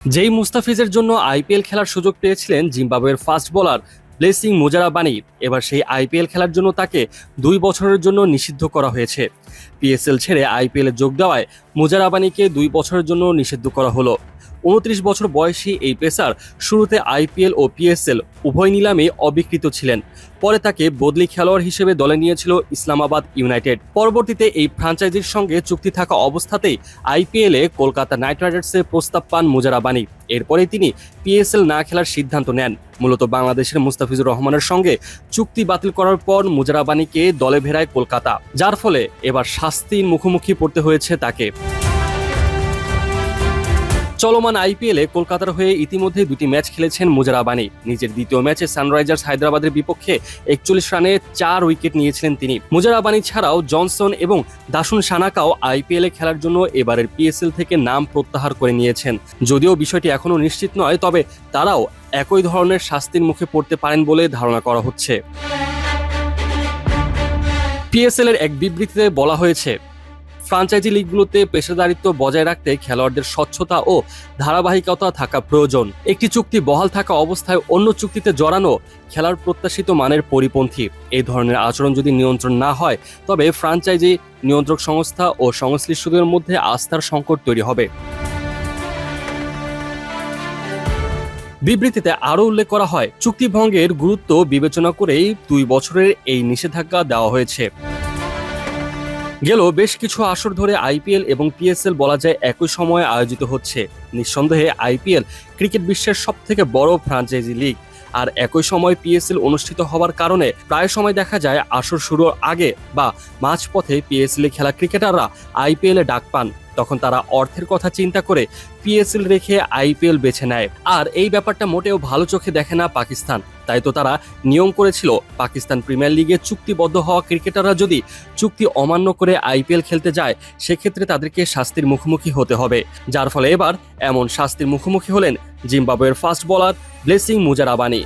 যেই মুস্তাফিজের জন্য আইপিএল খেলার সুযোগ পেয়েছিলেন জিম্বাবুয়ের ফাস্ট বোলার ব্লেসিং মুজারাবানি, এবার সেই আইপিএল খেলার জন্য তাকে 2 বছরের জন্য নিষিদ্ধ করা হয়েছে। পিএসএল ছেড়ে আইপিএলে যোগ দেওয়ায় মুজারাবানিকে 2 বছরের জন্য নিষিদ্ধ করা হলো। 29 বছর বয়সী এই পেসার শুরুতে আইপিএল ও পিএসএল উভয় নিলামে অবিকৃত ছিলেন। পরে তাকে বদলি খেলোয়াড় হিসেবে দলে নিয়েছিল ইসলামাবাদ ইউনাইটেড। পরবর্তীতে এই ফ্র্যাঞ্চাইজির সঙ্গে চুক্তি থাকা অবস্থাতেই আইপিএলে কলকাতা নাইট রাইডার্সের প্রস্তাব পান মুজারাবানি। এরপরে তিনি পিএসএল না খেলার সিদ্ধান্ত নেন। মূলত বাংলাদেশের মুস্তাফিজুর রহমানের সঙ্গে চুক্তি বাতিল করার পর মুজারাবানিকে দলে ভেড়ায় কলকাতা, যার ফলে এবার শাস্তির মুখোমুখি পড়তে হয়েছে তাকে। চলমান আইপিএলে কলকাতার হয়ে ইতিমধ্যে 2টি ম্যাচ খেলেছেন মুজারাবানি। নিজের দ্বিতীয় ম্যাচে সানরাইজার্স হায়দ্রাবাদের বিপক্ষে 41 রানে 4 উইকেট নিয়েছিলেন তিনি। মুজারাবানি ছাড়াও জনসন এবং দাসুন সানাকাও আইপিএলে খেলার জন্য এবারের পিএসএল থেকে নাম প্রত্যাহার করে নিয়েছেন। যদিও বিষয়টি এখনও নিশ্চিত নয়, তবে তারাও একই ধরনের শাস্তির মুখে পড়তে পারেন বলে ধারণা করা হচ্ছে। পিএসএল এর এক বিবৃতিতে বলা হয়েছে, ফ্র্যাঞ্চাইজি লিগগুলোতে পেশাদারিত্ব বজায় রাখতে খেলোয়াড়দের স্বচ্ছতা ও ধারাবাহিকতা থাকা প্রয়োজন। একটি চুক্তি বহাল থাকা অবস্থায় অন্য চুক্তিতে জড়ানো খেলার প্রত্যাশিত মানের পরিপন্থী। এই ধরনের আচরণ যদি নিয়ন্ত্রণ না হয়, তবে ফ্র্যাঞ্চাইজি নিয়ন্ত্রক সংস্থা ও সংশ্লিষ্টদের মধ্যে আস্থার সংকট তৈরি হবে। বিবৃতিতে আরও উল্লেখ করা হয়, চুক্তি ভঙ্গের গুরুত্ব বিবেচনা করেই 2 বছরের এই নিষেধাজ্ঞা দেওয়া হয়েছে। গেল বেশ কিছু আসর ধরে আইপিএল এবং পিএসএল বলা যায় একই সময়ে আয়োজিত হচ্ছে। নিঃসন্দেহে আইপিএল ক্রিকেট বিশ্বের সবথেকে বড় ফ্র্যাঞ্চাইজি লিগ, আর একই সময় পিএসএল অনুষ্ঠিত হওয়ার কারণে প্রায় সময় দেখা যায় আসর শুরুর আগে বা মাঝপথে পিএসএল এ খেলা ক্রিকেটাররা আইপিএল এ ডাক পান। তখন তারা অর্থের কথা চিন্তা করে পিএসএল রেখে আইপিএল বেছে নেয়। আর এই ব্যাপারটা মোটেও ভালো চোখে দেখে না পাকিস্তান। তাই তো তারা নিয়ম করেছিল, পাকিস্তান প্রিমিয়ার লিগে চুক্তিবদ্ধ হওয়া ক্রিকেটাররা যদি চুক্তি অমান্য করে আইপিএল খেলতে যায়, সেক্ষেত্রে তাদেরকে শাস্তির মুখোমুখি হতে হবে। যার ফলে এবার এমন শাস্তির মুখোমুখি হলেন জিম্বাবুয়ের ফাস্ট বোলার ব্লেসিং মুজারাবানি।